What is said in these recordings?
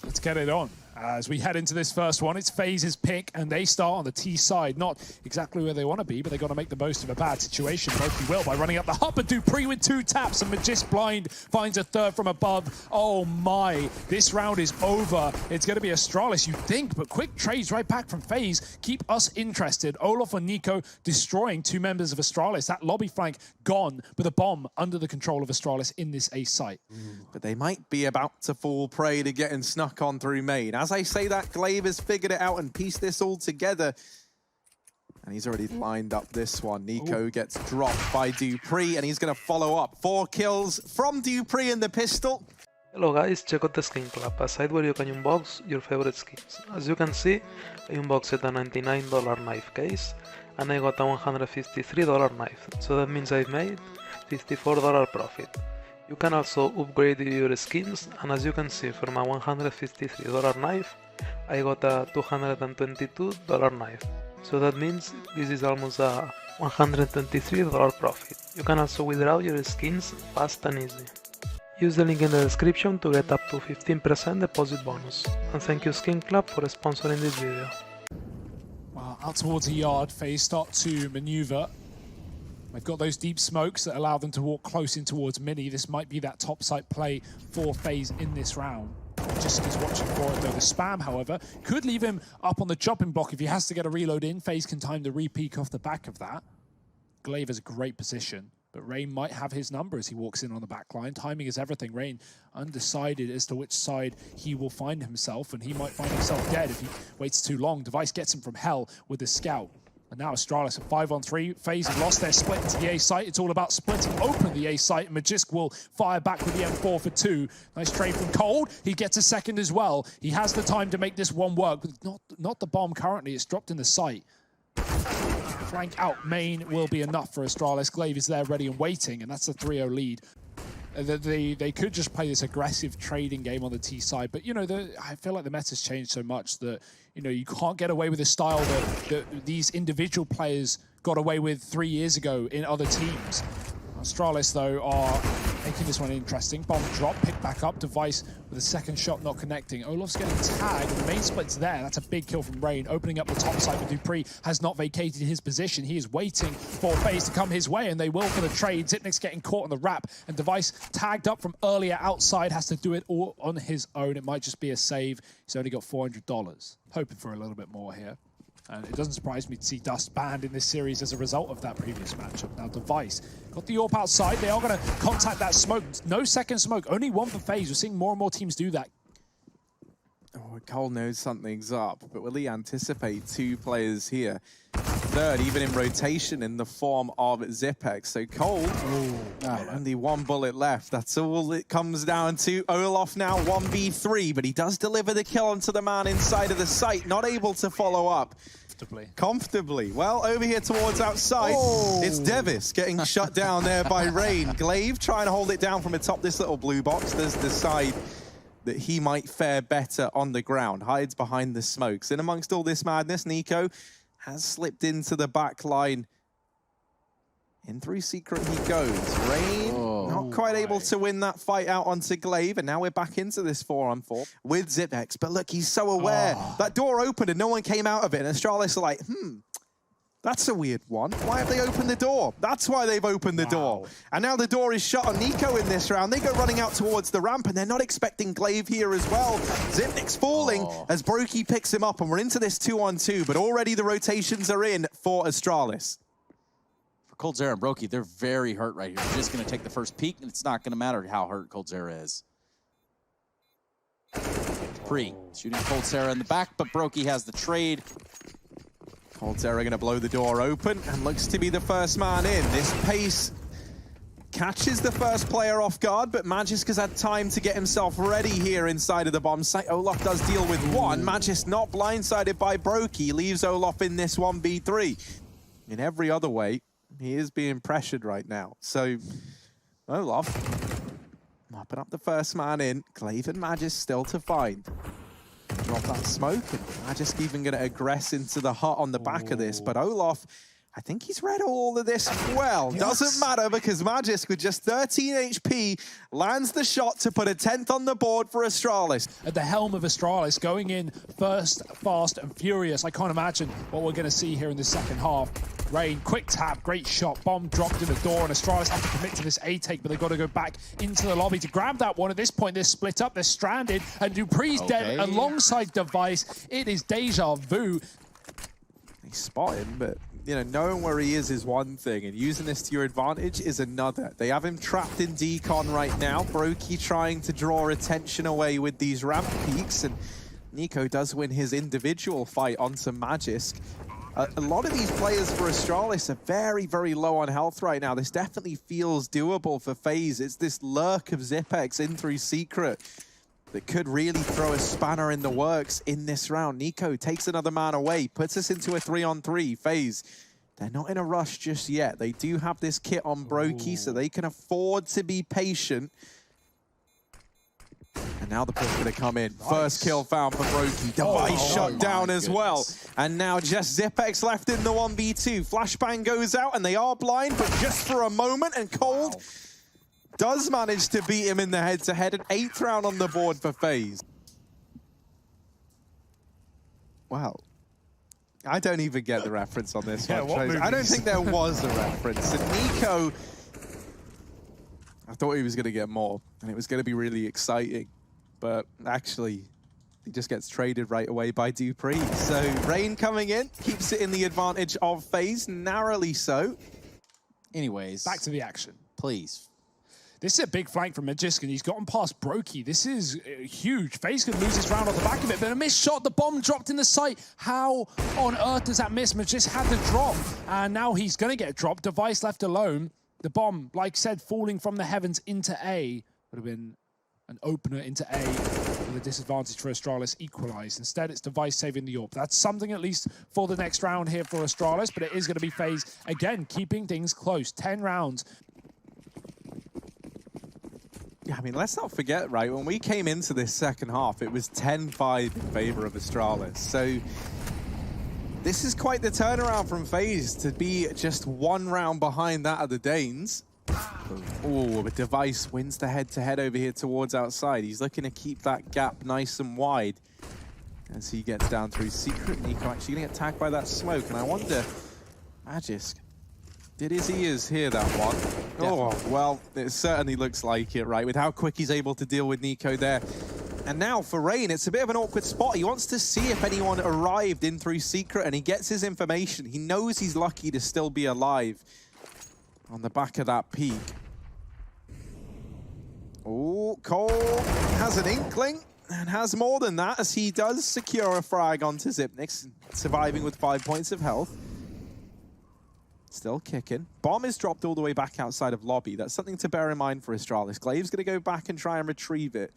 Let's get it on. As we head into this first one, it's FaZe's pick, and they start on the T side. Not exactly where they want to be, but they got to make the most of a bad situation. Loki will by running up the hop, but Dupree with 2 taps, and Magist blind finds a third from above. Oh my, this round is over. It's going to be Astralis, you think, but quick trades right back from FaZe keep us interested. Olof and Nico destroying 2 members of Astralis. That lobby flank gone, with a bomb under the control of Astralis in this A site. But they might be about to fall prey to getting snuck on through main. As I say that, Glaive has figured it out and pieced this all together. And he's already lined up this one. Nico gets dropped by Dupree, and he's going to follow up. 4 kills from Dupree in the pistol. Hello guys, check out the Skin Club, a site where you can unbox your favorite skins. As you can see, I unboxed a $99 knife case, and I got a $153 knife, so that means I've made $54 profit. You can also upgrade your skins, and as you can see, for my $153 knife, I got a $222 knife. So that means this is almost a $123 profit. You can also withdraw your skins fast and easy. Use the link in the description to get up to 15% deposit bonus. And thank you Skin Club for sponsoring this video. Well, out towards the yard, FaZe start to maneuver. They've got those deep smokes that allow them to walk close in towards Mini. This might be that top site play for FaZe in this round. Just is watching for it though. The spam, however, could leave him up on the chopping block if he has to get a reload in. FaZe can time the re-peek off the back of that. Glaive has a great position, but Rain might have his number as he walks in on the back line. Timing is everything. Rain undecided as to which side he will find himself, and he might find himself dead if he waits too long. Device gets him from hell with the scout. And now Astralis at 5-on-3. FaZe have lost their split into the A site. It's all about splitting open the A site. Magisk will fire back with the M4 for 2. Nice trade from Cold. He gets a second as well. He has the time to make this one work, but not the bomb currently. It's dropped in the site. Flank out main will be enough for Astralis. Glaive is there ready and waiting, and that's a 3-0 lead. They could just play this aggressive trading game on the T side, but you know, I feel like the meta's changed so much that you can't get away with a style that these individual players got away with 3 years ago in other teams. Astralis, though, are making this one interesting. Bomb drop, pick back up, Device with a second shot not connecting. Olof's getting tagged, the main split's there. That's a big kill from Rain, opening up the top side, but Dupree has not vacated his position. He is waiting for FaZe to come his way, and they will for the trade. Zipnik's getting caught on the wrap, and Device tagged up from earlier outside, has to do it all on his own. It might just be a save. He's only got $400. Hoping for a little bit more here. And it doesn't surprise me to see Dust banned in this series as a result of that previous matchup. Now Device got the AWP outside. They are going to contact that smoke. No second smoke, only one for FaZe. We're seeing more and more teams do that. Oh, Cole knows something's up, but will he anticipate 2 players here? Third, even in rotation in the form of Zipex. So Cole, only 1 bullet left. That's all it comes down to. Olof now 1v3, but he does deliver the kill onto the man inside of the site, not able to follow up. Comfortably. Well, over here towards outside, it's Devis getting shut down there by Rain. Glaive trying to hold it down from atop this little blue box. There's the side that he might fare better on the ground. Hides behind the smokes. In amongst all this madness, Nico has slipped into the back line. In through secret he goes. Rain not quite able to win that fight out onto Glaive, and now we're back into this 4-on-4 with Zipex. But look, he's so aware. That door opened and no one came out of it, and Astralis are like, that's a weird one. Why have they opened the door? That's why they've opened the door. And now the door is shut on Nico in this round. They go running out towards the ramp, and they're not expecting Glaive here as well. Zipnik's falling as Brokey picks him up, and we're into this 2-on-2, but already the rotations are in for Astralis. For coldzera and Brokey, they're very hurt right here. They're just going to take the first peek, and it's not going to matter how hurt coldzera is. Dupree shooting coldzera in the back, but Brokey has the trade. coldzera going to blow the door open and looks to be the first man in. This pace catches the first player off guard, but Magisk has had time to get himself ready here inside of the bomb site. Olof does deal with one. Magisk not blindsided by Brokey, leaves Olof in this 1v3. In every other way, he is being pressured right now. So, Olof mopping up the first man in. Glaive and Magisk still to find. Drop that smoke, and Magisk even going to aggress into the hut on the back of this, but Olof I think he's read all of this well. Yes. Doesn't matter because Magisk with just 13 HP lands the shot to put a 10th on the board for Astralis. At the helm of Astralis, going in first, fast and furious. I can't imagine what we're going to see here in the second half. Rain, quick tap, great shot, bomb dropped in the door, and Astralis have to commit to this A take, but they've got to go back into the lobby to grab that one. At this point, they're split up, they're stranded, and Dupree's dead alongside Device. It is deja vu. They spot him, but you know, knowing where he is one thing, and using this to your advantage is another. They have him trapped in decon right now. Brokey trying to draw attention away with these ramp peaks, and Nico does win his individual fight onto Magisk. A lot of these players for Astralis are very, very low on health right now. This definitely feels doable for FaZe. It's this lurk of Zipex in through Secret that could really throw a spanner in the works in this round. Nico takes another man away, puts us into a 3-on-3. FaZe, they're not in a rush just yet. They do have this kit on Brokey, so they can afford to be patient. And now the push going to come in. Nice. First kill found for Brokey. Device shut down as well. And now just Zipex left in the 1v2. Flashbang goes out and they are blind, but just for a moment. And Cold does manage to beat him in the head-to-head. An 8th round on the board for FaZe. Wow. I don't even get the reference on this one. I don't think there was a reference. And Nico, I thought he was going to get more, and it was going to be really exciting. But actually, he just gets traded right away by Dupree. So Rain coming in, keeps it in the advantage of FaZe, narrowly so. Anyways. Back to the action. Please. This is a big flank from Magisk, and he's gotten past Brokey. This is huge. FaZe could lose this round off the back of it, but a missed shot, the bomb dropped in the site. How on earth does that miss? Magisk had the drop, and now he's going to get dropped. Device left alone. The bomb, like said, falling from the heavens into A. Would have been an opener into A with a disadvantage for Astralis equalized. Instead, it's Device saving the AWP. That's something at least for the next round here for Astralis, but it is going to be FaZe, again, keeping things close. 10 rounds. Yeah, I mean, let's not forget, right, when we came into this second half, it was 10-5 in favor of Astralis. So this is quite the turnaround from FaZe to be just one round behind that of the Danes. Oh, but Device wins the head-to-head over here towards outside. He's looking to keep that gap nice and wide as he gets down through Secret. Nico actually going to get tagged by that smoke. And I wonder, Magisk, did his ears hear that one? Oh, well, it certainly looks like it, right? With how quick he's able to deal with Nico there. And now for Rain, it's a bit of an awkward spot. He wants to see if anyone arrived in through Secret, and he gets his information. He knows he's lucky to still be alive on the back of that peak. Oh, Cole has an inkling and has more than that as he does secure a frag onto Xyp9x, surviving with 5 points of health. Still kicking. Bomb is dropped all the way back outside of lobby. That's something to bear in mind for Astralis. Glaive's going to go back and try and retrieve it.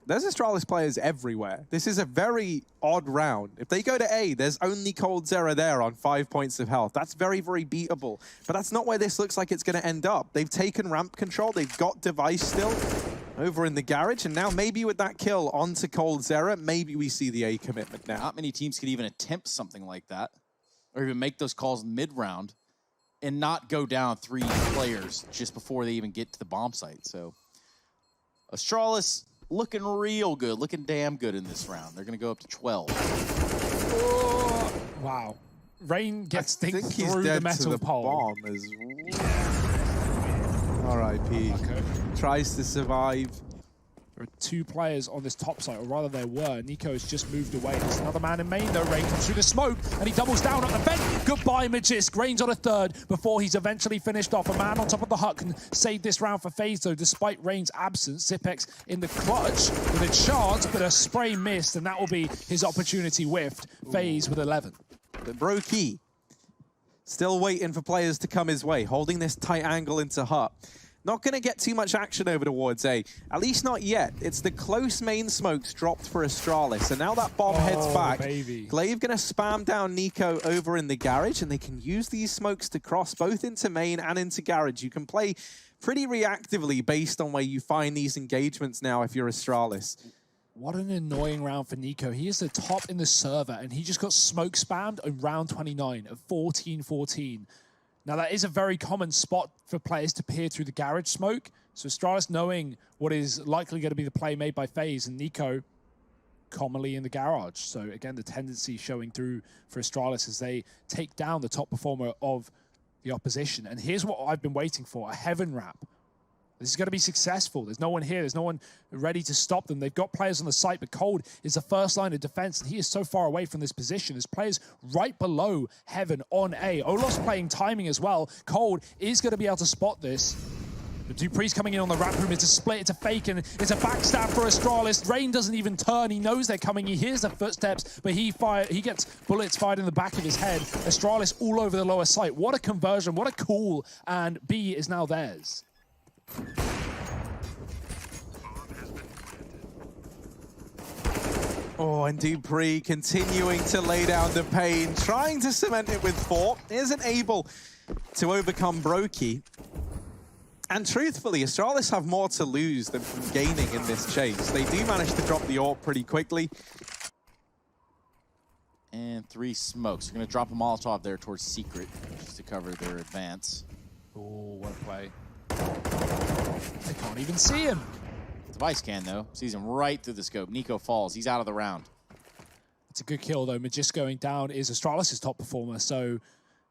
There's Astralis players everywhere. This is a very odd round. If they go to A, there's only coldzera there on 5 points of health. That's very, very beatable. But that's not where this looks like it's going to end up. They've taken ramp control. They've got Device still over in the garage. And now maybe with that kill onto coldzera, maybe we see the A commitment now. Not many teams can even attempt something like that, or even make those calls mid-round and not go down 3 players just before they even get to the bomb site. So Astralis looking real good, looking damn good in this round. They're going to go up to 12. Oh, wow. Rain gets things through the metal pole. Bomb as well. R.I.P. Okay. Tries to survive. There are 2 players on this top site, or rather there were. Nico has just moved away. There's another man in main, though. Rain comes through the smoke, and he doubles down on the vent. Goodbye, Magisk. Rain's on a 3rd before he's eventually finished off. A man on top of the hut can save this round for FaZe, though, despite Rain's absence. Xyp9x in the clutch with a chance, but a spray missed, and that will be his opportunity whiffed. FaZe with 11. But Brokey still waiting for players to come his way, holding this tight angle into hut. Not going to get too much action over towards A. At least not yet. It's the close main smokes dropped for Astralis. And now that bomb heads back. Baby. Glaive going to spam down Nico over in the garage. And they can use these smokes to cross both into main and into garage. You can play pretty reactively based on where you find these engagements now if you're Astralis. What an annoying round for Nico. He is the top in the server, and he just got smoke spammed in round 29 at 14-14. Now, that is a very common spot for players to peer through the garage smoke. So Astralis, knowing what is likely going to be the play made by FaZe, and Nico commonly in the garage. So again, the tendency showing through for Astralis as they take down the top performer of the opposition. And here's what I've been waiting for, a heaven wrap. This is going to be successful. There's no one here. There's no one ready to stop them. They've got players on the site, but Cold is the first line of defense, and he is so far away from this position. There's players right below Heaven on A. Olof's playing timing as well. Cold is going to be able to spot this. But Dupree's coming in on the wrap room. It's a split, it's a fake, and it's a backstab for Astralis. Rain doesn't even turn. He knows they're coming. He hears the footsteps, but he gets bullets fired in the back of his head. Astralis all over the lower site. What a conversion, what a call, and B is now theirs. Oh, and Dupree continuing to lay down the pain, trying to cement it with 4. Isn't able to overcome Brokey. And truthfully, Astralis have more to lose than from gaining in this chase. They do manage to drop the AWP pretty quickly. And 3 smokes. They're going to drop a Molotov there towards Secret, just to cover their advance. Oh, what a play. They can't even see him. Device can, though. Sees him right through the scope. Nico falls. He's out of the round. It's a good kill, though. Magist going down is Astralis' top performer, so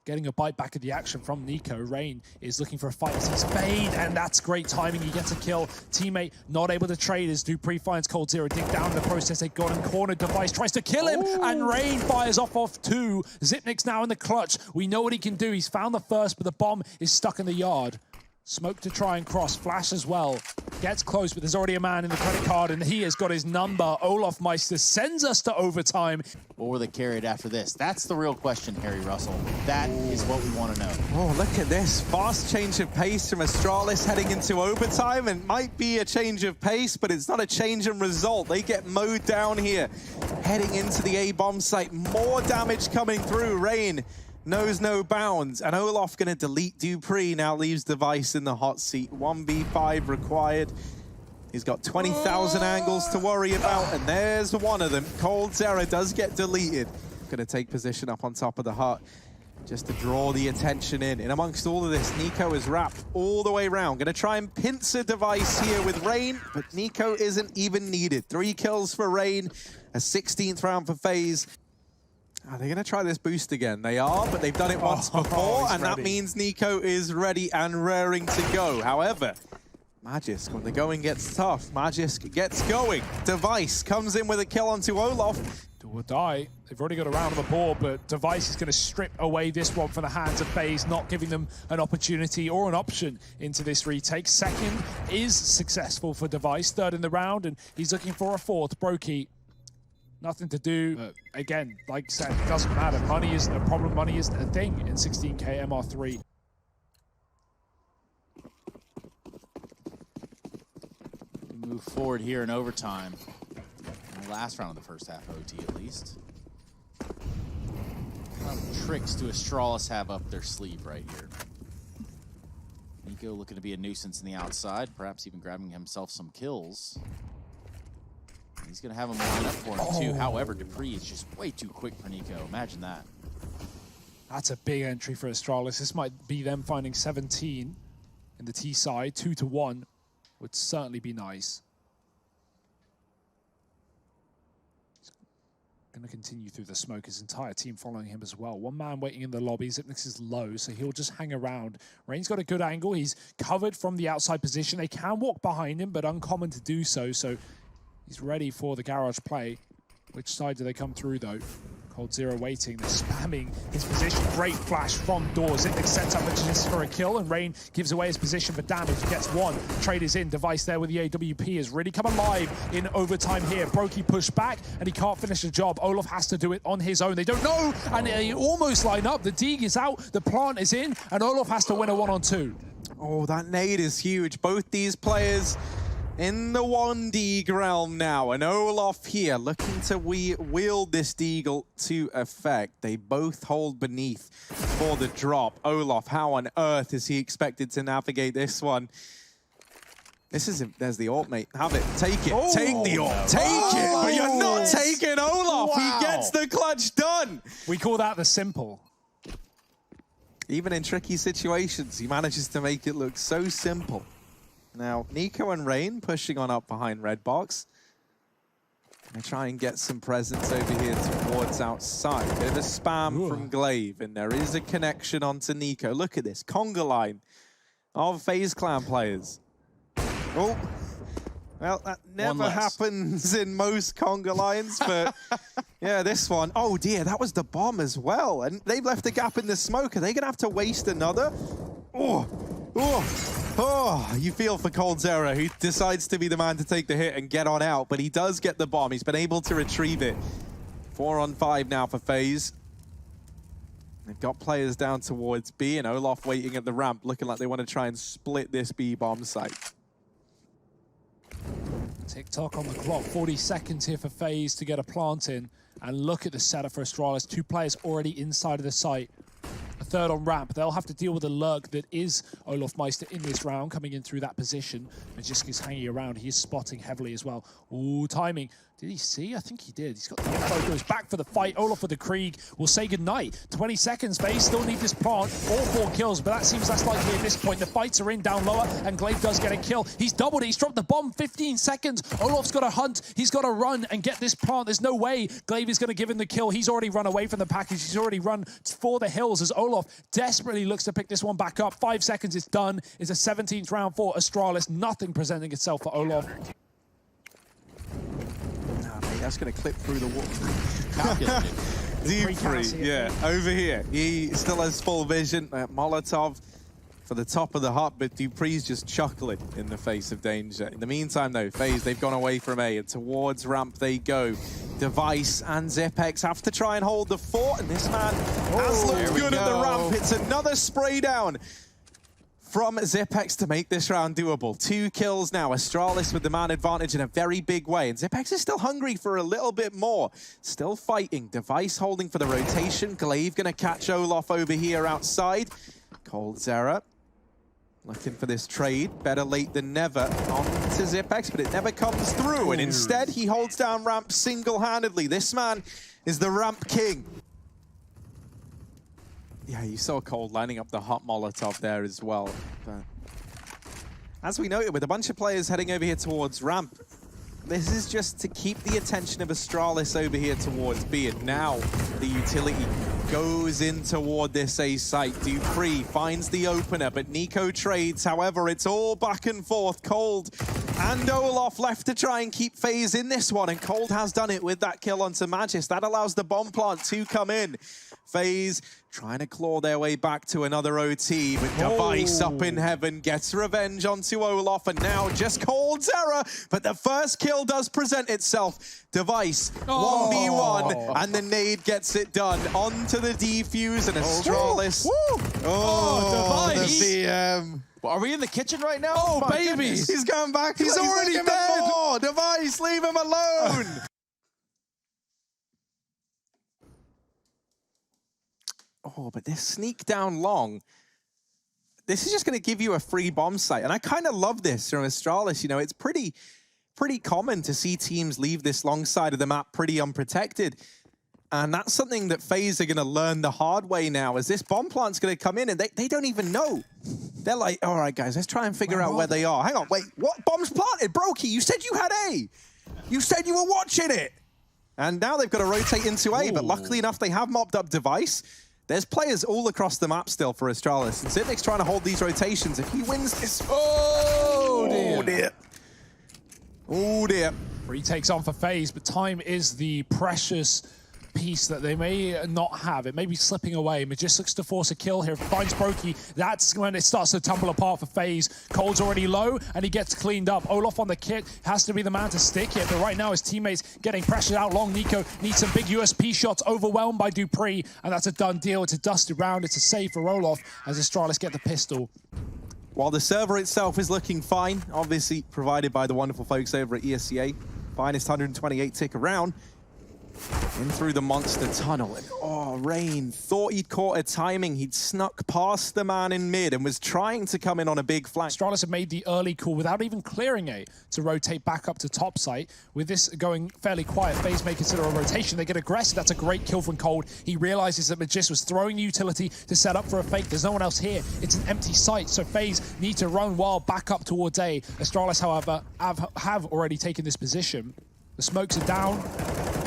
getting a bite back of the action from Nico. Rain is looking for a fight as he's Fade, and that's great timing. He gets a kill. Teammate not able to trade as Dupree finds Cold Zero. Dig down in the process. They got him cornered. Device tries to kill him, and Rain fires off 2. Zipnik's now in the clutch. We know what he can do. He's found the first, but the bomb is stuck in the yard. Smoke to try and cross. Flash as well. Gets close, but there's already a man in the credit card, and he has got his number. Olaf Meister sends us to overtime. Or were they carried after this? That's the real question, Harry Russell. That is what we want to know. Oh, look at this. Fast change of pace from Astralis heading into overtime. And might be a change of pace, but it's not a change in result. They get mowed down here. Heading into the A bomb site. More damage coming through. Rain knows no bounds, and Olaf gonna delete Dupree, now leaves Device in the hot seat. 1v5 required. He's got 20,000 angles to worry about, and there's one of them. Cold Zera does get deleted. Gonna take position up on top of the hut just to draw the attention in. In amongst all of this, Nico is wrapped all the way around. Gonna try and pincer Device here with Rain, but Nico isn't even needed. 3 kills for Rain, a 16th round for FaZe. Are they going to try this boost again? They are, but they've done it once before, and that means Nico is ready and raring to go. However, Magisk, when the going gets tough, Magisk gets going. Device comes in with a kill onto Olaf. Do or die. They've already got a round on the board, but Device is going to strip away this one from the hands of FaZe, not giving them an opportunity or an option into this retake. Second is successful for Device, 3rd in the round, and he's looking for a 4th. Brokey. Nothing to do, but again, like I said, it doesn't matter. Money isn't a problem, money isn't a thing in 16K MR3. We move forward here in overtime. The last round of the first half OT, at least. What tricks do Astralis have up their sleeve right here? Nico looking to be a nuisance in the outside, perhaps even grabbing himself some kills. He's going to have him line up for him, too. However, Dupree is just way too quick for Nico. Imagine that. That's a big entry for Astralis. This might be them finding 17 in the T side. 2-1 would certainly be nice. He's going to continue through the smoke. His entire team following him as well. One man waiting in the lobby. Zipnix is low, so he'll just hang around. Rain's got a good angle. He's covered from the outside position. They can walk behind him, but uncommon to do so. So he's ready for the garage play. Which side do they come through, though? Cold Zero waiting. They're spamming his position. Great flash from doors. Zipnik sets up just for a kill, and Rain gives away his position for damage. Gets one. Trade is in. Device there with the AWP has really come alive in overtime here. Brokey pushed back, and he can't finish the job. Olaf has to do it on his own. They don't know, and they almost line up. The Deeg is out. The plant is in, and Olaf has to win a 1-on-2. Oh, that nade is huge. Both these players in the 1D realm now, and Olaf here looking to wield this Deagle to effect. They both hold beneath for the drop. Olaf, how on earth is he expected to navigate this one? This is there's the ult, mate. Have it. Take it. Take the ult. Take it. But you're not taking Olaf. Wow. He gets the clutch done. We call that the simple. Even in tricky situations, he manages to make it look so simple. Now, Nico and Rain pushing on up behind Red Box. They try and get some presence over here towards outside. Bit of a spam from Glaive, and there is a connection onto Nico. Look at this, conga line of FaZe Clan players. Oh, well, that never happens in most conga lines, but yeah, this one. Oh dear, that was the bomb as well. And they've left a gap in the smoke. Are they gonna have to waste another? Oh, you feel for coldzera, who decides to be the man to take the hit and get on out, but he does get the bomb. He's been able to retrieve it. 4 on 5 now for FaZe. They've got players down towards B, and Olaf waiting at the ramp, looking like they want to try and split this B bomb site. TikTok on the clock, 40 seconds here for FaZe to get a plant in. And look at the setup for Astralis. 2 players already inside of the site. A third on ramp. They'll have to deal with the lurk that is Olaf Meister in this round, coming in through that position. Magiska's hanging around. He is spotting heavily as well. Ooh, timing. Did he see? I think he did. He's got the info, goes back for the fight. Olaf with the Krieg will say goodnight. 20 seconds, FaZe still need this plant. All 4 kills, but that seems less likely at this point. The fights are in down lower, and Glaive does get a kill. He's doubled it. He's dropped the bomb. 15 seconds. Olaf's got to hunt. He's got to run and get this plant. There's no way Glaive is going to give him the kill. He's already run away from the package. He's already run for the hills as Olaf desperately looks to pick this one back up. 5 seconds, it's done. It's a 17th round for Astralis. Nothing presenting itself for Olaf. That's going to clip through the wall. Deep free, yeah, over here. He still has full vision. Molotov for the top of the hut, but Dupree's just chuckling in the face of danger. In the meantime, though, FaZe, they've gone away from A, and towards ramp they go. Device and Zipex have to try and hold the fort, and this man has looked good at the ramp. It's another spray down from Zipex to make this round doable. 2 kills now. Astralis with the man advantage in a very big way. And Zipex is still hungry for a little bit more. Still fighting. Device holding for the rotation. Glaive going to catch Olaf over here outside. coldzera looking for this trade. Better late than never on to Zipex, but it never comes through. And instead, he holds down ramp single-handedly. This man is the ramp king. Yeah, you saw Cold lining up the hot Molotov there as well. But as we noted, with a bunch of players heading over here towards ramp, this is just to keep the attention of Astralis over here towards B. And now the utility goes in toward this A site. Dupree finds the opener, but Nico trades. However, it's all back and forth. Cold and Olaf left to try and keep FaZe in this one, and Cold has done it with that kill onto Magis. That allows the bomb plant to come in. FaZe trying to claw their way back to another OT, but Device up in heaven gets revenge onto Olaf, and now just coldzera, but the first kill does present itself. Device, 1v1, and the nade gets it done. Onto the defuse, and Astralis. Device! The VM. Are we in the kitchen right now? Oh, My baby! goodness. He's going back. He's already dead. Device, leave him alone. Oh, but this sneak down long, this is just going to give you a free bomb site. And I kind of love this from Astralis. You know, it's pretty common to see teams leave this long side of the map pretty unprotected. And that's something that FaZe are going to learn the hard way now, as this bomb plant's going to come in and they don't even know. They're like, all right, guys, let's try and figure out where they are. Hang on, wait, what bomb's planted? Brokey, you said you had A. You said you were watching it. And now they've got to rotate into A, but luckily enough, they have mopped up Device. There's players all across the map still for Astralis, and Zipnic's trying to hold these rotations. If he wins this... Oh, dear. Oh, dear. Retakes on for FaZe, but time is the precious piece that they may not have. It may be slipping away. Magis looks to force a kill here. Finds Brokey. That's when it starts to tumble apart for FaZe. Cold's already low, and he gets cleaned up. Olaf on the kit has to be the man to stick here, but right now his teammates getting pressured out long. Nico needs some big USP shots, overwhelmed by Dupree, and that's a done deal. It's a dusted round. It's a save for Olaf as Astralis get the pistol. While the server itself is looking fine, obviously provided by the wonderful folks over at ESCA, finest 128 tick around, In through the monster tunnel, and oh, Rain thought he'd caught a timing. He'd snuck past the man in mid and was trying to come in on a big flank. Astralis have made the early call without even clearing A to rotate back up to top site. With this going fairly quiet, FaZe may consider a rotation. They get aggressive. That's a great kill from Cold. He realizes that Magis was throwing utility to set up for a fake. There's no one else here. It's an empty site, so FaZe need to run wild back up towards A. Astralis, however, have already taken this position. The smokes are down.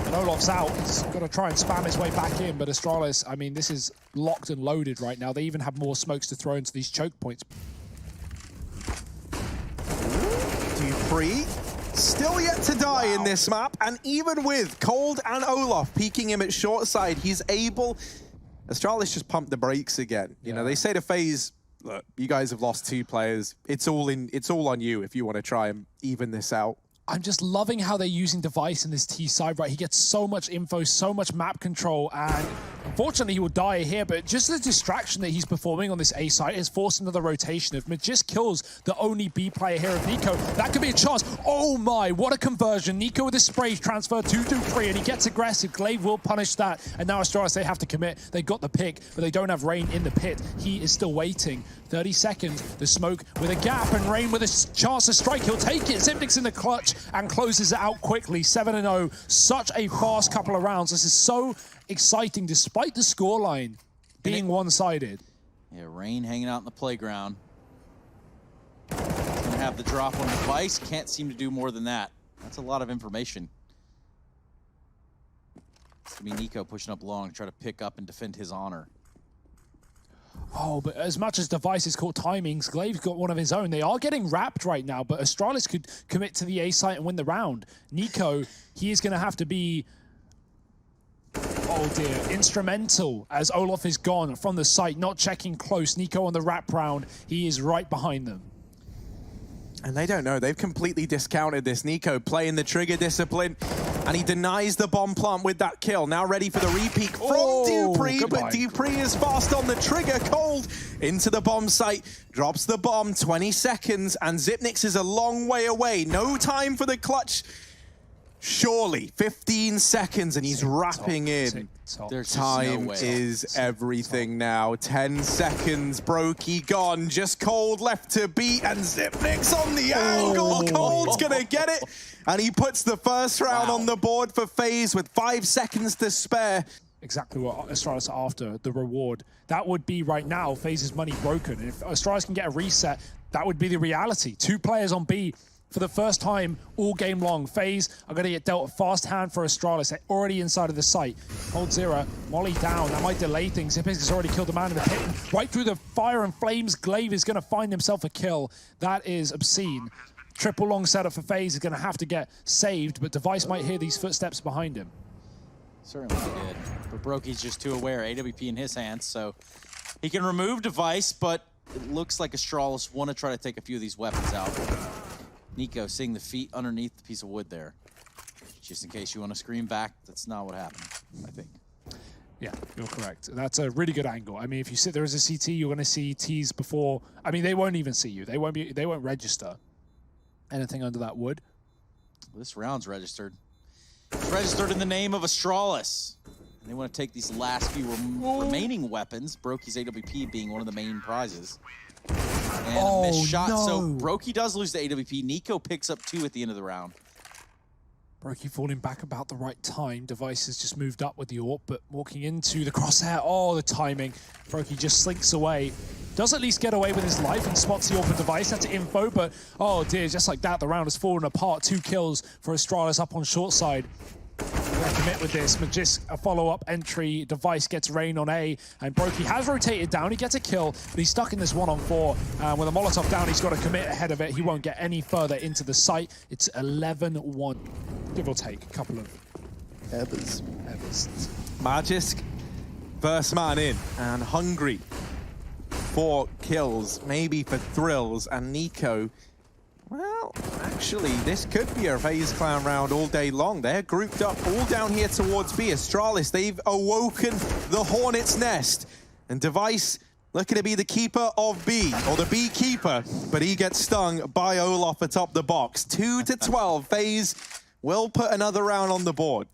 And Olof's out. He's got to try and spam his way back in, but Astralis, I mean, this is locked and loaded right now. They even have more smokes to throw into these choke points. dupreeh still yet to die in this map, and even with Cold and Olof peeking him at short side, he's able... Astralis just pumped the brakes again. You know, they say to FaZe, look, you guys have lost 2 players. It's all on you if you want to try and even this out. I'm just loving how they're using Device in this T side, right? He gets so much info, so much map control, and unfortunately he will die here, but just the distraction that he's performing on this A side has forced another rotation. If Magis kills the only B player here of Nico, that could be a chance. Oh my, what a conversion. Nico with a spray transfer to dupreeh, and he gets aggressive. Glaive will punish that, and now Astralis, they have to commit. They got the pick, but they don't have Rain in the pit. He is still waiting. 30 seconds, the smoke with a gap, and Rain with a chance to strike. He'll take it. Xyp9x in the clutch and closes it out quickly. 7-0. Such a fast couple of rounds. This is so exciting despite the scoreline being one-sided. Yeah, Rain hanging out in the playground. He's gonna have the drop on Device. Can't seem to do more than that. That's a lot of information. It's gonna be Nico pushing up long to try to pick up and defend his honor. Oh, but as much as Device is caught timings, Glaive's got one of his own. They are getting wrapped right now, but Astralis could commit to the A site and win the round. Nico, he is going to have to be, oh dear, instrumental as Olof is gone from the site, not checking close. Nico on the wrap round, he is right behind them. And they don't know. They've completely discounted this. Nico playing the trigger discipline, and he denies the bomb plant with that kill. Now ready for the repeat from dupreeh, goodbye. but dupreeh is fast on the trigger. Cold into the bomb site, drops the bomb, 20 seconds, and Xyp9x is a long way away. No time for the clutch. Surely, 15 seconds, and he's wrapping in. There's Time no way. is everything now. 10 seconds, Brokey gone. Just Cold left to beat, and Xyp9x on the angle. Cold's gonna get it, and he puts the first round on the board for FaZe with 5 seconds to spare. Exactly what Astralis are after, the reward. That would be right now, FaZe's money broken. And if Astralis can get a reset, that would be the reality. 2 players on B for the first time all game long. FaZe are going to get dealt a fast hand for Astralis. They're already inside of the site. Cold Zero, Molly down. That might delay things. Xyp9x has already killed the man in the pit. And right through the fire and flames, Glaive is going to find himself a kill. That is obscene. Triple long setup for FaZe is going to have to get saved, but Device might hear these footsteps behind him. Certainly he did. But Brokey's just too aware. AWP in his hands, so he can remove Device, but it looks like Astralis want to try to take a few of these weapons out. Nico seeing the feet underneath the piece of wood there. Just in case you want to scream back, that's not what happened, I think. Yeah, you're correct. That's a really good angle. I mean, if you sit there as a CT, you're going to see T's before. I mean, they won't even see you. They won't register anything under that wood. This round's registered. It's registered in the name of Astralis. And they want to take these last few remaining weapons, Brokey's AWP being one of the main prizes. And a missed shot, so Brokey does lose the AWP. Nico picks up 2 at the end of the round. Brokey falling back about the right time. Device has just moved up with the AWP, but walking into the crosshair. Oh, the timing. Brokey just slinks away. Does at least get away with his life and spots the AWP and Device. That's info, but oh dear, just like that, the round has fallen apart. 2 kills for Astralis up on short side. We're going to commit with this. Magis, a follow-up entry. Device gets Rain on A, and Brokey has rotated down. He gets a kill, but he's stuck in this 1-on-4. With a Molotov down, he's got to commit ahead of it. He won't get any further into the site. It's 11-1, give or take a couple of Evers. Magisk, first man in, and hungry for kills, maybe for thrills, and Nico, well, actually, this could be a FaZe Clan round all day long. They're grouped up all down here towards B. Astralis, they've awoken the Hornet's Nest. And Device looking to be the keeper of B, or the B keeper, but he gets stung by Olof atop the box. 2-12, FaZe will put another round on the board.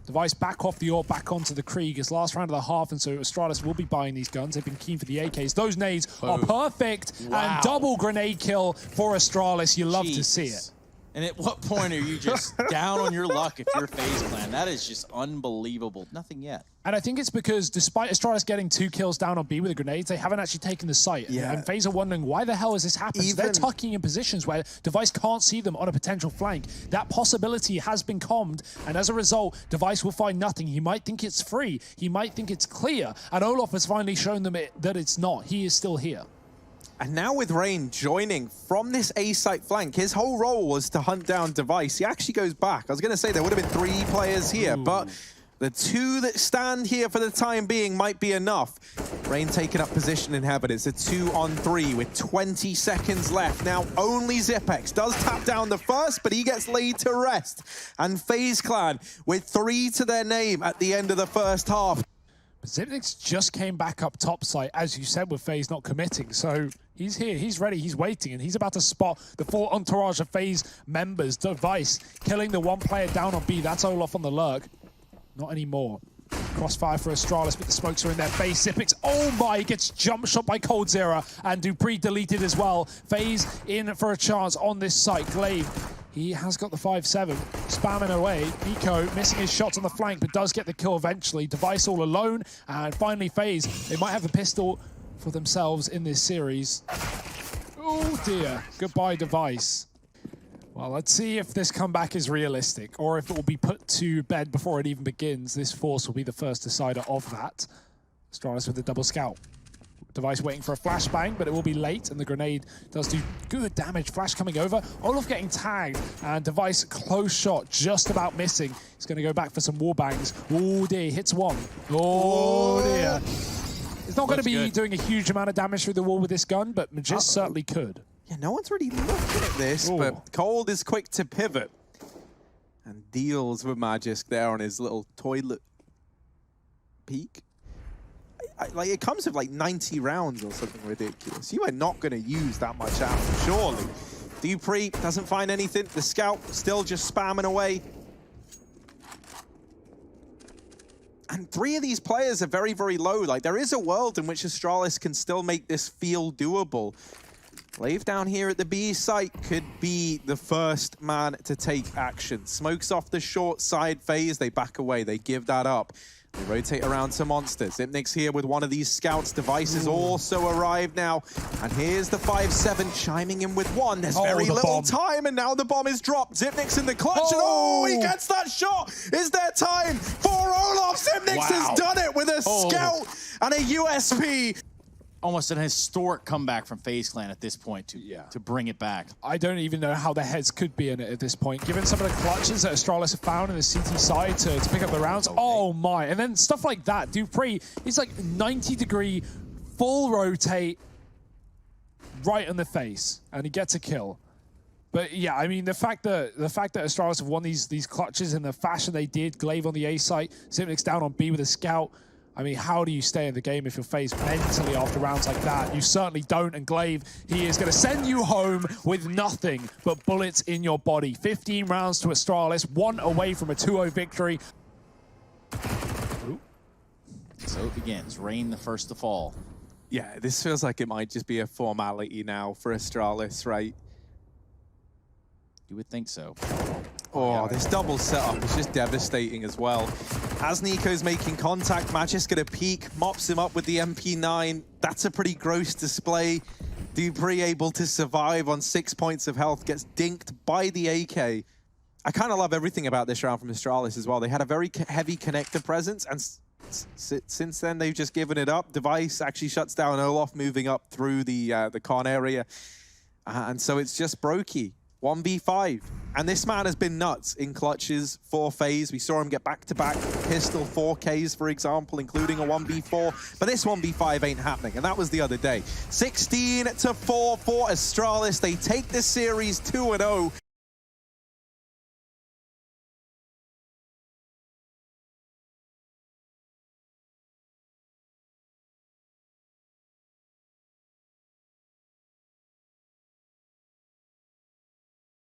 Device back off the orb, back onto the Krieg. It's last round of the half, and so Astralis will be buying these guns. They've been keen for the AKs. Those nades are perfect, and double grenade kill for Astralis. You love to see it. And at what point are you just down on your luck if you're FaZe Clan? That is just unbelievable. Nothing yet. And I think it's because despite Astralis getting 2 kills down on B with the grenades, they haven't actually taken the site. Yeah. And FaZe are wondering, why the hell has this happened? So they're tucking in positions where Device can't see them on a potential flank. That possibility has been calmed, and as a result, Device will find nothing. He might think it's free. He might think it's clear. And Olof has finally shown them that it's not. He is still here. And now with Rain joining from this A-site flank, his whole role was to hunt down Device. He actually goes back. I was going to say there would have been 3 players here, but the 2 that stand here for the time being might be enough. Rain taking up position in Heaven. It's a 2-on-3 with 20 seconds left. Now only Zipex does tap down the first, but he gets laid to rest. And FaZe Clan with 3 to their name at the end of the first half. Zipnix just came back up topside, as you said, with FaZe not committing. So he's here, he's ready, he's waiting, and he's about to spot the full entourage of FaZe members. Device killing the 1 player down on B. That's Olaf on the lurk. Not anymore. Crossfire for Astralis, but the smokes are in their face. Zipix, oh my, gets jump shot by coldzera, and Dupree deleted as well. FaZe in for a chance on this site. Glaive, he has got the 5-7, spamming away. Nico missing his shots on the flank, but does get the kill eventually. Device all alone, and finally FaZe, they might have a pistol for themselves in this series. Oh dear, goodbye Device. Well, let's see if this comeback is realistic, or if it will be put to bed before it even begins. This force will be the first decider of that. Astralis with the double scout. Device waiting for a flashbang, but it will be late, and the grenade does do good damage. Flash coming over. Olaf getting tagged, and Device close shot, just about missing. He's going to go back for some wall bangs. Oh dear, hits 1. Oh dear. It's not going to be doing a huge amount of damage through the wall with this gun, but Magis certainly could. Yeah, no one's really looking at this, but Cold is quick to pivot and deals with Magisk there on his little toilet peak. Like, it comes with like 90 rounds or something ridiculous. You are not going to use that much ammo, surely. Dupree doesn't find anything. The scout still just spamming away. And 3 of these players are very, very low. Like, there is a world in which Astralis can still make this feel doable. Glaive down here at the B site could be the first man to take action. Smokes off the short side phase. They back away. They give that up. They rotate around to monsters. Zipnix here with one of these scouts. Device has also arrived now. And here's the 5-7 chiming in with 1. There's very little time, and now the bomb is dropped. Zipnix in the clutch, and he gets that shot. Is there time for Olaf? Zipnix has done it with a scout and a USP. Almost an historic comeback from FaZe Clan at this point to bring it back. I don't even know how their heads could be in it at this point, given some of the clutches that Astralis have found in the CT side to pick up the rounds. Oh my, and then stuff like that. Dupree, he's like 90-degree, full rotate, right in the face, and he gets a kill. But yeah, I mean, the fact that Astralis have won these clutches in the fashion they did, Glaive on the A site, Zipnix down on B with a scout. I mean, how do you stay in the game if you're FaZe mentally after rounds like that? You certainly don't, and Glaive, he is going to send you home with nothing but bullets in your body. 15 rounds to Astralis, 1 away from a 2-0 victory. So it begins. Rain the first to fall. Yeah, this feels like it might just be a formality now for Astralis, right? You would think so. Oh, this double setup is just devastating as well. As Nico's making contact, Magisk at a peak, mops him up with the MP9. That's a pretty gross display. Dupree able to survive on 6 points of health, gets dinked by the AK. I kind of love everything about this round from Astralis as well. They had a very heavy connector presence, and since then they've just given it up. Device actually shuts down Olaf, moving up through the con area. And so it's just Brokey. 1v5. And this man has been nuts in clutches for FaZe. We saw him get back-to-back pistol 4Ks, for example, including a 1v4. But this 1v5 ain't happening, and that was the other day. 16-4 for Astralis. They take this series 2-0.